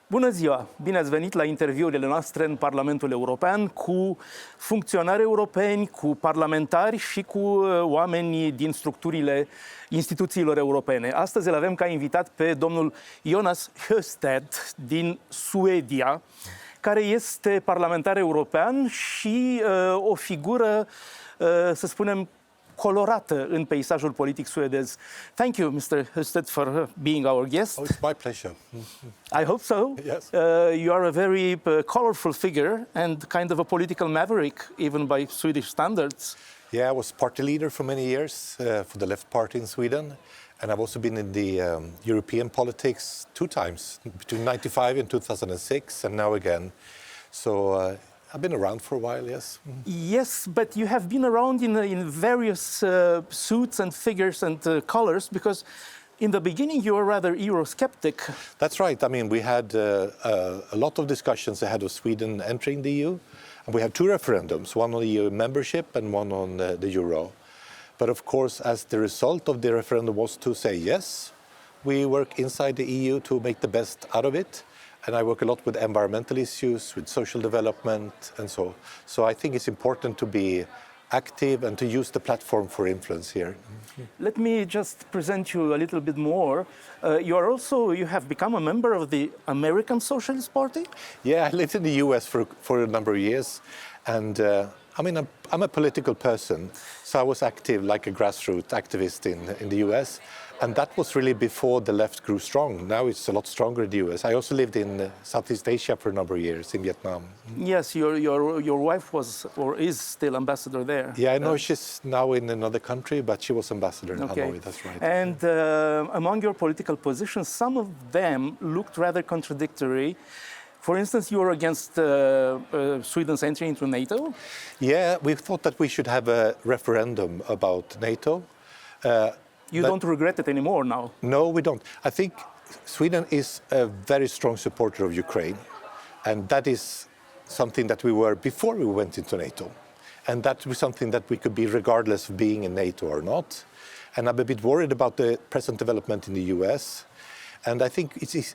Bună ziua! Bine ați venit la interviurile noastre în Parlamentul European cu funcționari europeni, cu parlamentari și cu oameni din structurile instituțiilor europene. Astăzi îl avem ca invitat pe domnul Jonas Sjöstedt din Suedia, care este parlamentar european și o figură, să spunem, colorată în peisajul politic suedez. Thank you, Mr. Este, for being our guest. Oh, it's my pleasure. I hope so. Yes. You are a very colorful figure and kind of a political maverick, even by Swedish standards. Yeah, I was party leader for many years for the Left Party in Sweden. And I've also been in the European politics 2 times, between 1995 and 2006, and now again. So I've been around for a while, yes. Yes, but you have been around in various suits and figures and colors, because in the beginning you were rather Eurosceptic. That's right. I mean, we had a lot of discussions ahead of Sweden entering the EU. And we had 2 referendums, one on EU membership and one on the euro. But of course, as the result of the referendum was to say yes, we work inside the EU to make the best out of it. And I work a lot with environmental issues, with social development, and so. So I think it's important to be active and to use the platform for influence here. Let me just present you a little bit more. You have become a member of the American Socialist Party? Yeah, I lived in the US for a number of years. And I mean, I'm a political person. So I was active like a grassroots activist in the US. And that was really before the left grew strong. Now it's a lot stronger in the US. I also lived in Southeast Asia for a number of years, in Vietnam. Yes, your wife was or is still ambassador there. Yeah, I know she's now in another country, but she was ambassador in Hanoi, that's right. And among your political positions, some of them looked rather contradictory. For instance, you were against Sweden's entry into NATO? Yeah, we thought that we should have a referendum about NATO. You don't regret it anymore now? No, we don't. I think Sweden is a very strong supporter of Ukraine. And that is something that we were before we went into NATO. And that was something that we could be regardless of being in NATO or not. And I'm a bit worried about the present development in the US. And I think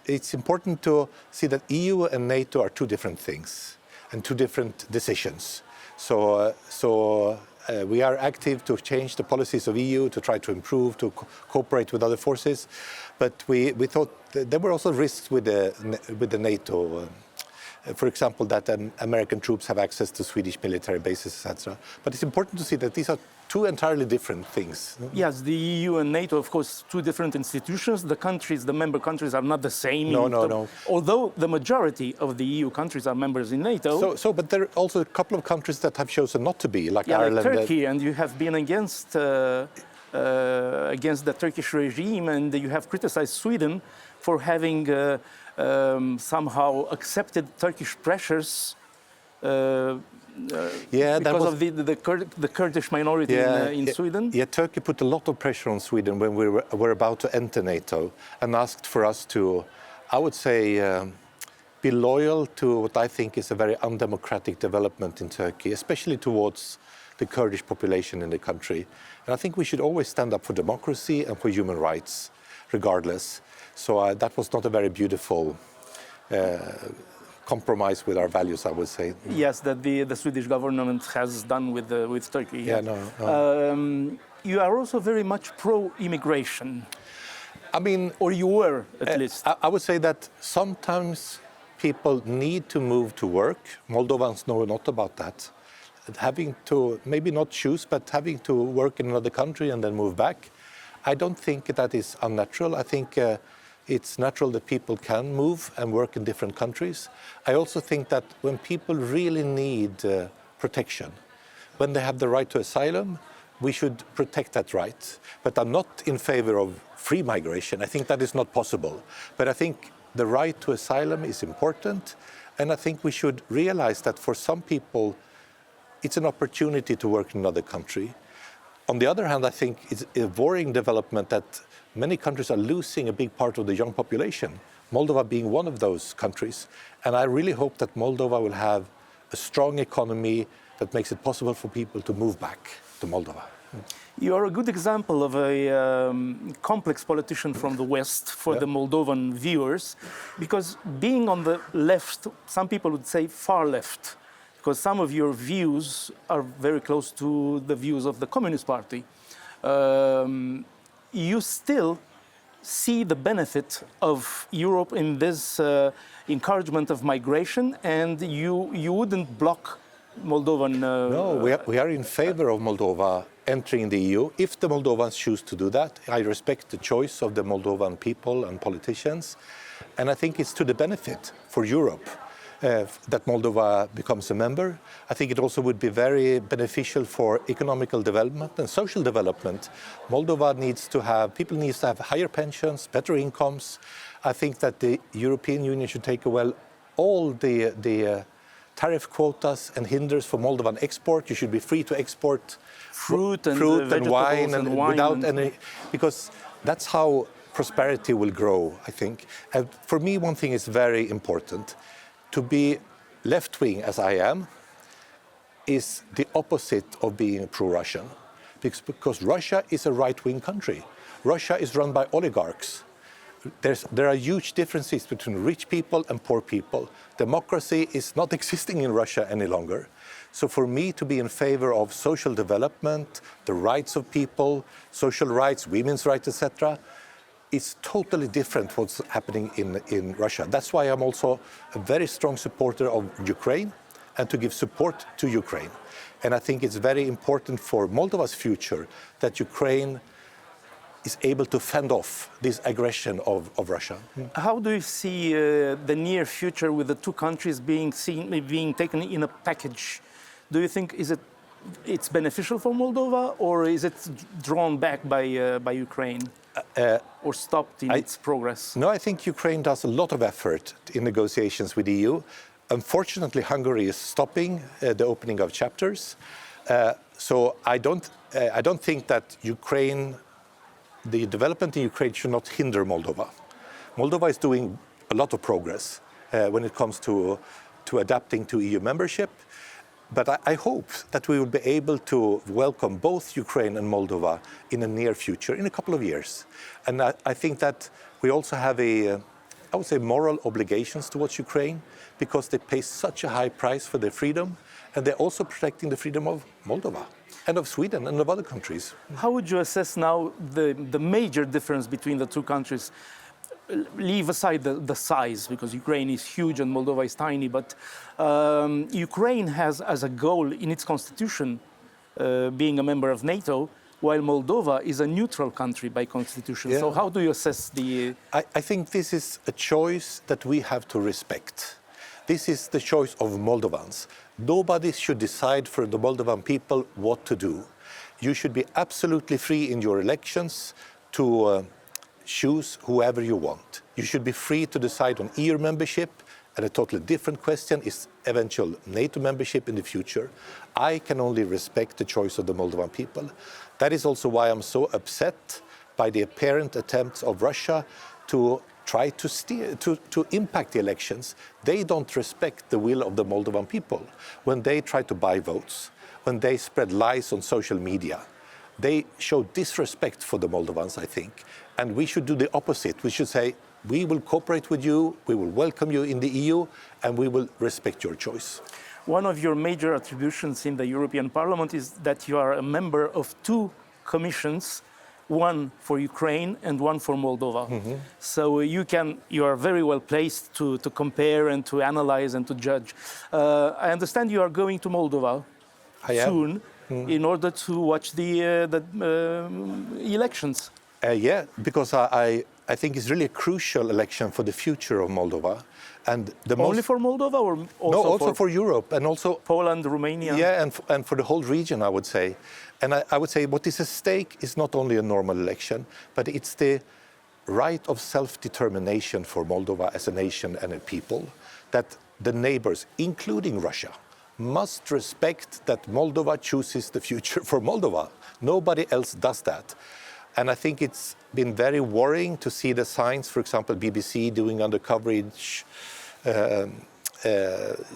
it's important to see that EU and NATO are 2 different things and 2 different decisions. So we are active to change the policies of EU, to try to improve, to cooperate with other forces. But we thought there were also risks with the NATO. For example, that American troops have access to Swedish military bases, etc. But it's important to see that these are 2 entirely different things. Yes, the EU and NATO, of course, 2 different institutions. The member countries are not the same. No. Although the majority of the EU countries are members in NATO. But there are also a couple of countries that have chosen not to be, like Ireland. Like Turkey, and you have been against the Turkish regime, and you have criticized Sweden for having somehow accepted Turkish pressures because of the Kurdish minority in Sweden? Yeah, Turkey put a lot of pressure on Sweden when we were about to enter NATO and asked for us to, I would say, be loyal to what I think is a very undemocratic development in Turkey, especially towards the Kurdish population in the country. And I think we should always stand up for democracy and for human rights, regardless. So that was not a very beautiful compromise with our values, I would say. Yes, that the Swedish government has done with Turkey. Yeah, no. You are also very much pro-immigration. I mean, or you were, at least. I would say that sometimes people need to move to work. Moldovans know a lot about that. Having to, maybe not choose, but having to work in another country and then move back. I don't think that is unnatural. I think it's natural that people can move and work in different countries. I also think that when people really need protection, when they have the right to asylum, we should protect that right. But I'm not in favor of free migration. I think that is not possible. But I think the right to asylum is important. And I think we should realize that for some people, it's an opportunity to work in another country. On the other hand, I think it's a worrying development that many countries are losing a big part of the young population, Moldova being one of those countries. And I really hope that Moldova will have a strong economy that makes it possible for people to move back to Moldova. You are a good example of a complex politician from the West for the Moldovan viewers, because being on the left, some people would say far left, because some of your views are very close to the views of the Communist Party. You still see the benefit of Europe in this encouragement of migration, and you wouldn't block Moldovan... No, we are in favor of Moldova entering the EU. If the Moldovans choose to do that, I respect the choice of the Moldovan people and politicians. And I think it's to the benefit for Europe that Moldova becomes a member. I think it also would be very beneficial for economical development and social development. Moldova needs to have higher pensions, better incomes. I think that the European Union should take away all the tariff quotas and hinders for Moldovan export. You should be free to export fruit and wine and without any, because that's how prosperity will grow, I think. And for me, one thing is very important. To be left-wing, as I am, is the opposite of being pro-Russian. Because Russia is a right-wing country. Russia is run by oligarchs. There are huge differences between rich people and poor people. Democracy is not existing in Russia any longer. So for me to be in favor of social development, the rights of people, social rights, women's rights, etc., it's totally different what's happening in Russia. That's why I'm also a very strong supporter of Ukraine and to give support to Ukraine. And I think it's very important for Moldova's future that Ukraine is able to fend off this aggression of Russia. How do you see the near future with the two countries being taken in a package? Do you think it's beneficial for Moldova, or is it drawn back by Ukraine? Or stopped in its progress? No, I think Ukraine does a lot of effort in negotiations with the EU. Unfortunately, Hungary is stopping the opening of chapters. So I don't think that the development in Ukraine should not hinder Moldova. Moldova is doing a lot of progress when it comes to adapting to EU membership. But I hope that we will be able to welcome both Ukraine and Moldova in the near future, in a couple of years. And I think that we also have I would say, moral obligations towards Ukraine, because they pay such a high price for their freedom, and they're also protecting the freedom of Moldova and of Sweden and of other countries. How would you assess now the major difference between the two countries? Leave aside the size, because Ukraine is huge and Moldova is tiny, but Ukraine has as a goal in its constitution being a member of NATO, while Moldova is a neutral country by constitution. Yeah. So how do you assess the... I think this is a choice that we have to respect. This is the choice of Moldovans. Nobody should decide for the Moldovan people what to do. You should be absolutely free in your elections to choose whoever you want. You should be free to decide on EU membership, and a totally different question is eventual NATO membership in the future. I can only respect the choice of the Moldovan people. That is also why I'm so upset by the apparent attempts of Russia to try to impact the elections. They don't respect the will of the Moldovan people. When they try to buy votes, when they spread lies on social media, they show disrespect for the Moldovans, I think. And we should do the opposite. We should say, we will cooperate with you, we will welcome you in the EU, and we will respect your choice. One of your major attributions in the European Parliament is that you are a member of two commissions, one for Ukraine and one for Moldova. Mm-hmm. So you are very well placed to compare and to analyze and to judge. I understand you are going to Moldova soon in order to watch the elections. Yeah, because I think it's really a crucial election for the future of Moldova. And only for Moldova, or also also for Europe, and also Poland, Romania? Yeah, and for the whole region, I would say. And I would say what is at stake is not only a normal election, but it's the right of self-determination for Moldova as a nation and a people, that the neighbors, including Russia, must respect that Moldova chooses the future for Moldova. Nobody else does that. And I think it's been very worrying to see the signs, for example, BBC doing under coverage,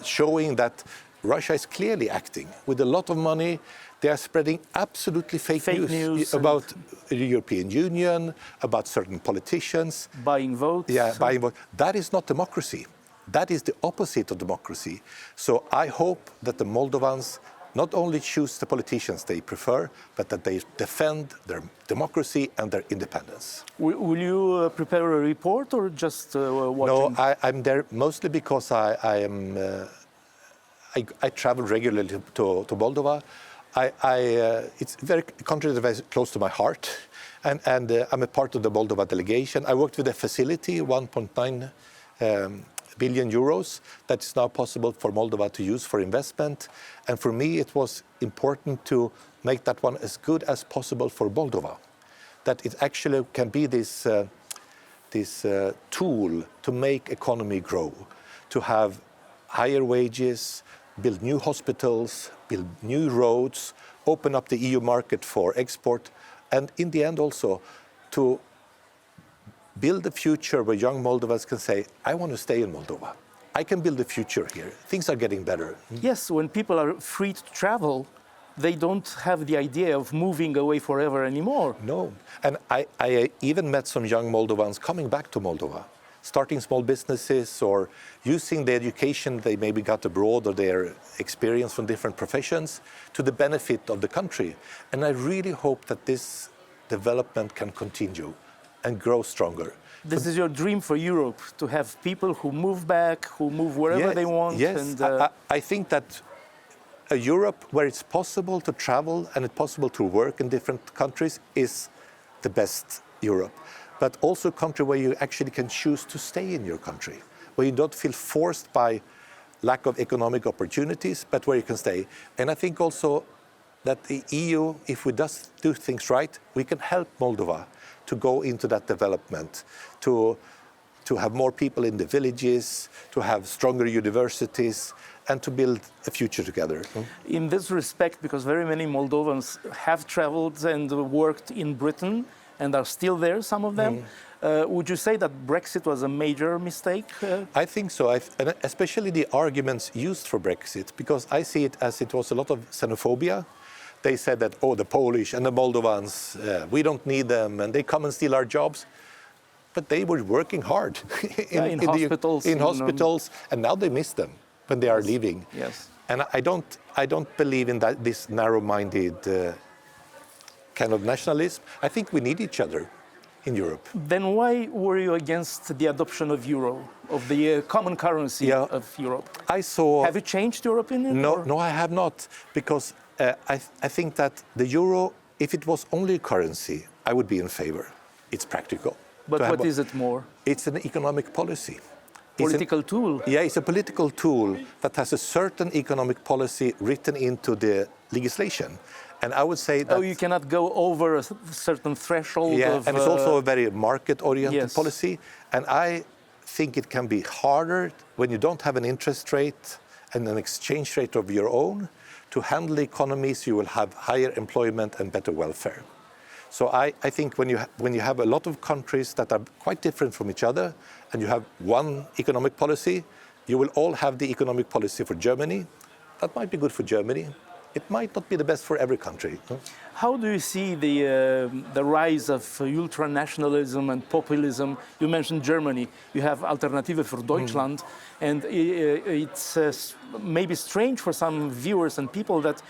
showing that Russia is clearly acting with a lot of money. They are spreading absolutely fake news about the European Union, about certain politicians. Buying votes. Yeah, buying votes. That is not democracy. That is the opposite of democracy. So I hope that the Moldovans not only choose the politicians they prefer, but that they defend their democracy and their independence. Will you prepare a report or just watching? No, I'm there mostly because I travel regularly to Moldova. It's a country that is close to my heart, and I'm a part of the Moldova delegation. I worked with a facility, 1.9 billion euros, that is now possible for Moldova to use for investment. And for me, it was important to make that one as good as possible for Moldova, that it actually can be this tool to make economy grow, to have higher wages, build new hospitals, build new roads, open up the EU market for export, and in the end also to build a future where young Moldovans can say, I want to stay in Moldova. I can build a future here. Things are getting better. Yes, when people are free to travel, they don't have the idea of moving away forever anymore. No, and I even met some young Moldovans coming back to Moldova, starting small businesses or using the education they maybe got abroad or their experience from different professions to the benefit of the country. And I really hope that this development can continue and grow stronger. This is your dream for Europe, to have people who move back, who move wherever they want. Yes, and, I think that a Europe where it's possible to travel and it's possible to work in different countries is the best Europe. But also a country where you actually can choose to stay in your country, where you don't feel forced by lack of economic opportunities, but where you can stay. And I think also that the EU, if we just do things right, we can help Moldova to go into that development, to have more people in the villages, to have stronger universities, and to build a future together. In this respect, because very many Moldovans have traveled and worked in Britain and are still there, some of them, would you say that Brexit was a major mistake? I think so, and especially the arguments used for Brexit, because I see it as it was a lot of xenophobia. They said that, oh, the Polish and the Moldovans, we don't need them, and they come and steal our jobs. But they were working hard in hospitals. In hospitals, and now they miss them when they are leaving. Yes. And I don't believe in that this narrow-minded kind of nationalism. I think we need each other in Europe. Then why were you against the adoption of euro, of the common currency of Europe? Have you changed your opinion? No, I have not, because I think that the euro, if it was only a currency, I would be in favor. It's practical. But what is it more? It's an economic policy. Political tool? Yeah, it's a political tool that has a certain economic policy written into the legislation. And I would say that... Oh, you cannot go over a certain threshold of... and it's also a very market-oriented policy. And I think it can be harder when you don't have an interest rate and an exchange rate of your own to handle the economy, so you will have higher employment and better welfare. So I think when you have a lot of countries that are quite different from each other, and you have one economic policy, you will all have the economic policy for Germany. That might be good for Germany. It might not be the best for every country. How do you see the rise of ultranationalism and populism? You mentioned Germany. You have Alternative für Deutschland, and it's maybe strange for some viewers and people that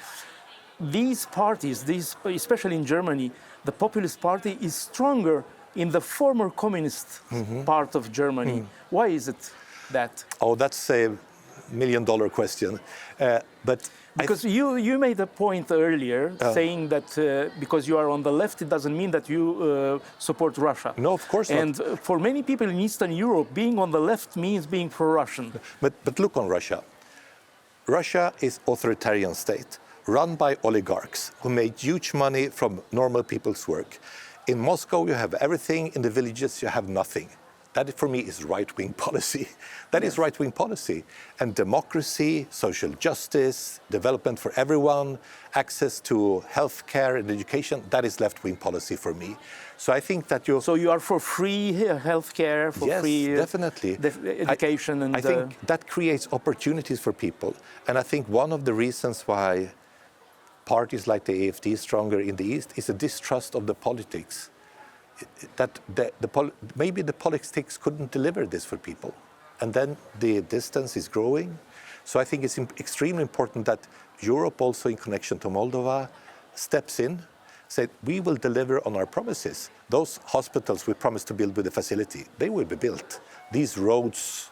these parties, especially in Germany, the populist party is stronger in the former communist part of Germany. Why is it that? Oh, that's a million-dollar question. But because you made a point earlier saying that because you are on the left, it doesn't mean that you support Russia. No, of course not. And for many people in Eastern Europe, being on the left means being pro-Russian. But look on Russia. Russia is an authoritarian state run by oligarchs who made huge money from normal people's work. In Moscow, you have everything. In the villages, you have nothing. That for me is right-wing policy. That is right-wing policy. And democracy, social justice, development for everyone, access to healthcare and education, that is left-wing policy for me. So I think that So you are for free healthcare, for yes, free definitely. education, and I think that creates opportunities for people. And I think one of the reasons why parties like the AfD is stronger in the East is a distrust of the politics. That maybe the politics couldn't deliver this for people. And then the distance is growing. So I think it's extremely important that Europe also, in connection to Moldova, steps in, say, we will deliver on our promises. Those hospitals we promised to build with the facility, they will be built. These roads,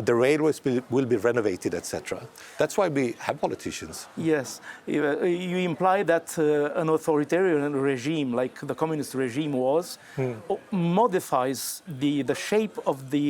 the railways will be renovated, etc. That's why we have politicians. Yes, you imply that an authoritarian regime, like the communist regime was, modifies the shape of the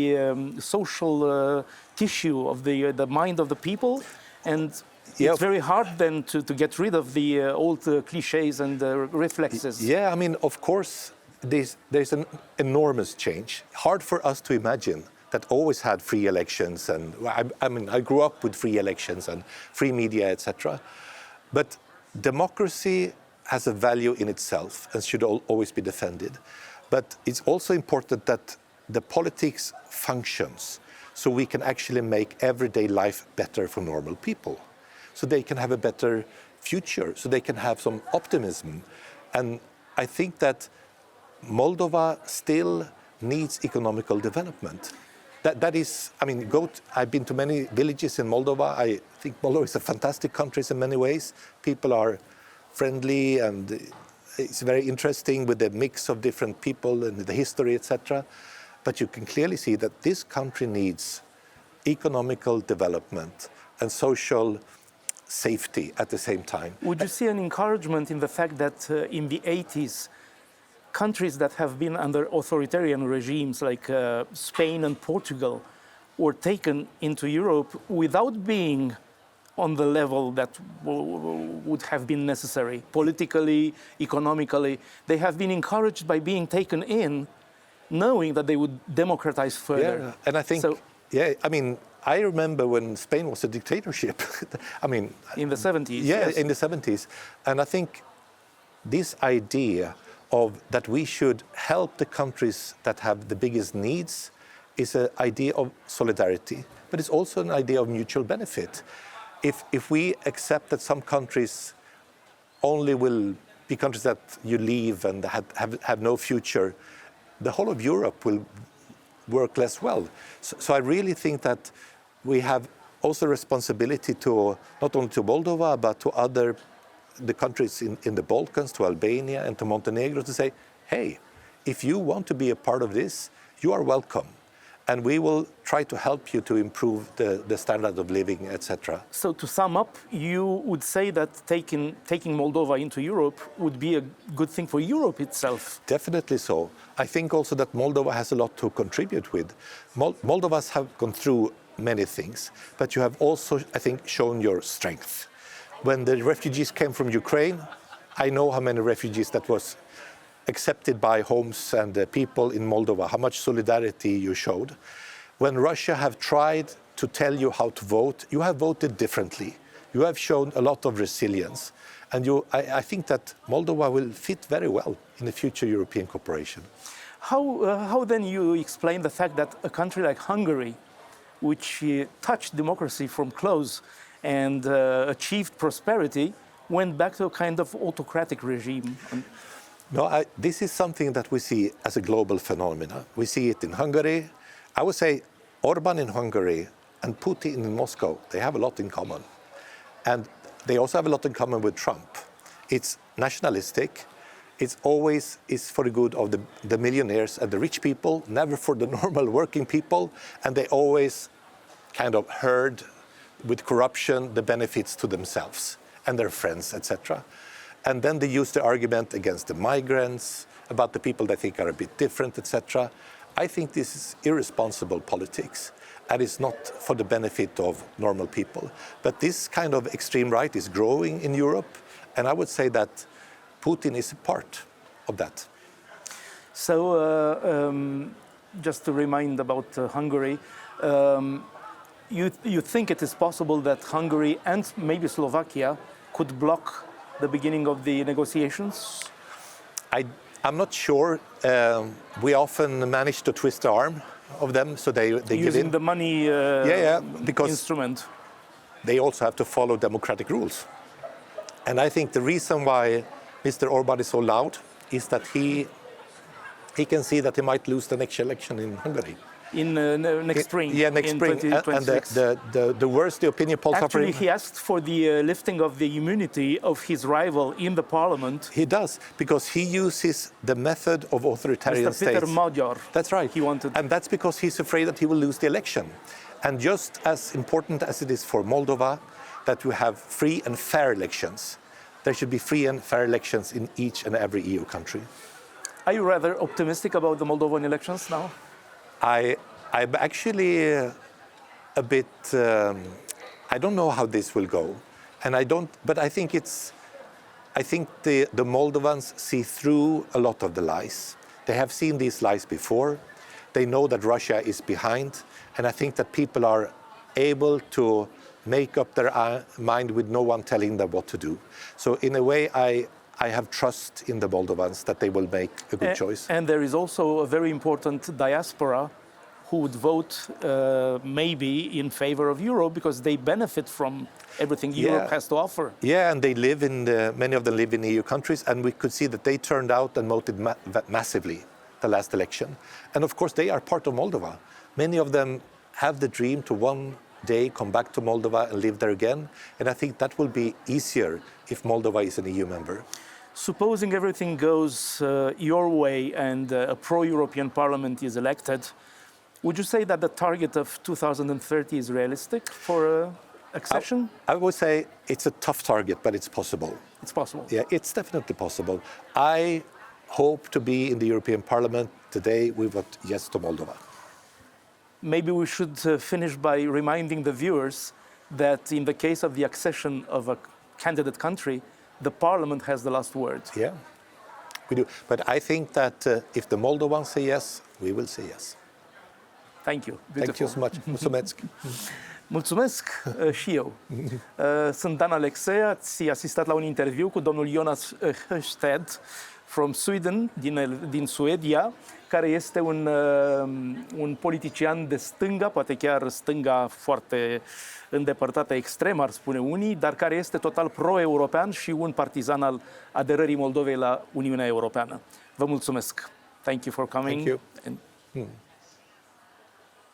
social tissue of the mind of the people, and it's very hard then to get rid of the old cliches and reflexes. Yeah, I mean, of course, there's an enormous change. Hard for us to imagine that always had free elections, and I mean, I grew up with free elections and free media, etc. But democracy has a value in itself and should always be defended. But it's also important that the politics functions so we can actually make everyday life better for normal people, so they can have a better future, so they can have some optimism. And I think that Moldova still needs economical development. That is, I mean, I've been to many villages in Moldova. I think Moldova is a fantastic country in many ways. People are friendly, and it's very interesting with the mix of different people and the history, etc. But you can clearly see that this country needs economical development and social safety at the same time. Would you see an encouragement in the fact that in the 80s, countries that have been under authoritarian regimes like Spain and Portugal were taken into Europe without being on the level that would have been necessary, politically, economically? They have been encouraged by being taken in, knowing that they would democratize further. Yeah, and I think, so, yeah, I mean, I remember when Spain was a dictatorship. I mean, in the 70s. Yeah, yes. In the 70s. And I think this idea of that we should help the countries that have the biggest needs is an idea of solidarity, but it's also an idea of mutual benefit. If we accept that some countries only will be countries that you leave and have no future, the whole of Europe will work less well. So I really think that we have also responsibility to not only to Moldova but to the countries in the Balkans, to Albania and to Montenegro, to say, hey, if you want to be a part of this, you are welcome. And we will try to help you to improve the standard of living, etc. So to sum up, you would say that taking Moldova into Europe would be a good thing for Europe itself? Definitely so. I think also that Moldova has a lot to contribute with. Moldovas have gone through many things, but you have also, I think, shown your strength. When the refugees came from Ukraine, I know how many refugees that was accepted by homes and people in Moldova, how much solidarity you showed. When Russia have tried to tell you how to vote, you have voted differently. You have shown a lot of resilience. And I think that Moldova will fit very well in the future European cooperation. How then you explain the fact that a country like Hungary, which touched democracy from close and achieved prosperity, went back to a kind of autocratic regime? No, this is something that we see as a global phenomenon. We see it in Hungary. I would say Orban in Hungary and Putin in Moscow, they have a lot in common. And they also have a lot in common with Trump. It's nationalistic. It's always is for the good of the millionaires and the rich people, never for the normal working people. And they always kind of herd with corruption the benefits to themselves and their friends, etc. And then they use the argument against the migrants, about the people they think are a bit different, etc. I think this is irresponsible politics, and it's not for the benefit of normal people. But this kind of extreme right is growing in Europe, and I would say that Putin is a part of that. So just to remind about Hungary, you think it is possible that Hungary and maybe Slovakia could block the beginning of the negotiations? I'm not sure. We often manage to twist the arm of them, so they give in. Using the money because instrument. They also have to follow democratic rules. And I think the reason why Mr. Orbán is so loud is that he can see that he might lose the next election in Hungary. In next spring. Yeah, next in spring. 2026. And the worse the opinion polls are for Actually, him. he asked for the lifting of the immunity of his rival in the parliament. He does, because he uses the method of authoritarian Mr. Peter states. Magyar. That's right. He wanted. And that's because he's afraid that he will lose the election. And just as important as it is for Moldova that we have free and fair elections, there should be free and fair elections in each and every EU country. Are you rather optimistic about the Moldovan elections now? I'm actually a bit. I don't know how this will go, and I don't. But I think the Moldovans see through a lot of the lies. They have seen these lies before. They know that Russia is behind, and I think that people are able to make up their mind with no one telling them what to do. So in a way, I have trust in the Moldovans that they will make a good choice. And there is also a very important diaspora who would vote maybe in favor of Europe because they benefit from everything Europe has to offer. Yeah, and they live in many of them live in EU countries, and we could see that they turned out and voted massively the last election. And of course, they are part of Moldova. Many of them have the dream to one day come back to Moldova and live there again. And I think that will be easier if Moldova is an EU member. Supposing everything goes your way and a pro-European parliament is elected, would you say that the target of 2030 is realistic for accession? I would say it's a tough target, but it's possible. It's possible. Yeah, it's definitely possible. I hope to be in the European Parliament today. We vote yes to Moldova. Maybe we should finish by reminding the viewers that in the case of the accession of a candidate country, the parliament has the last word. Yeah, we do. But I think that if the Moldovans say yes, we will say yes. Thank you. Beautiful. Thank you so much. Mulțumesc. Mulțumesc și eu. Sunt Dan Alexei, ați asistat la un interviu cu domnul Jonas Sjöstedt from Sweden, din Suedia, care este un politician de stânga, poate chiar stânga foarte îndepărtată, extrem, ar spune unii, dar care este total pro-european și un partizan al aderării Moldovei la Uniunea Europeană. Vă mulțumesc. Thank you for coming. Thank you.